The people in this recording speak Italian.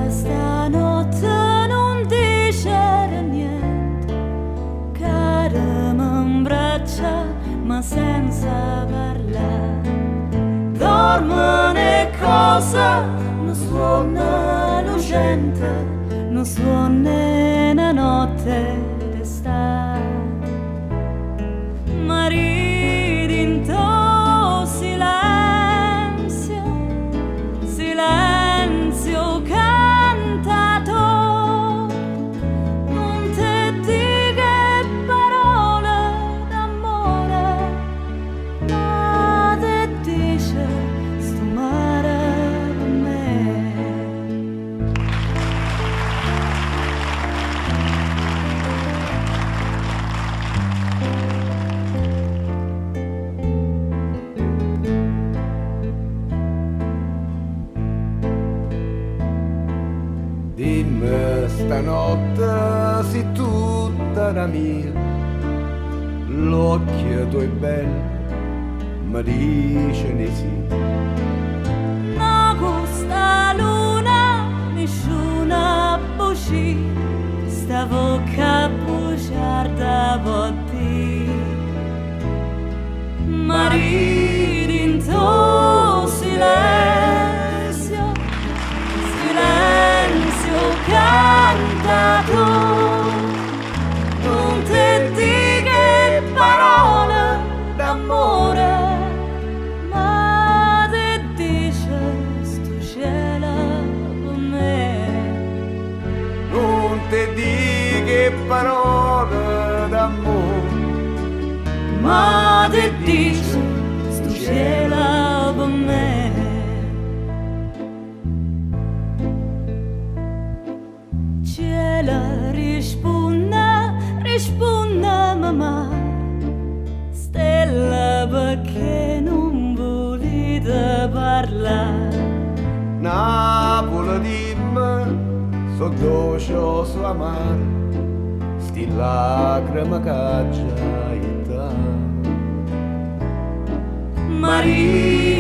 Stanotte non dicere niente, cara m'abbraccia ma senza parlare. Dorme cosa, non suona lucente, non suona una notte d'estate. Ma ridi in tuo silenzio, silenzio cantato, non ti dica parole d'amore, ma ti dice sto mare per me. Dimmi stanotte se tutta la mia, l'occhio tuo è bello, mi dice di sì. Ma questa luna nessuna voce, sta bocca bugiarda botti. Ma ridi in tuo silenzio, silenzio cantato, non ti dica parole d'amore, ma ti dice sto cielo per me. Non ti dica parole d'amore, Ma ti dice sto cielo per me. Cielo risponde mamma, stella perché non volete parlare. Napoli dimmi, so dolce o so amaro, sti lacrime che già Maria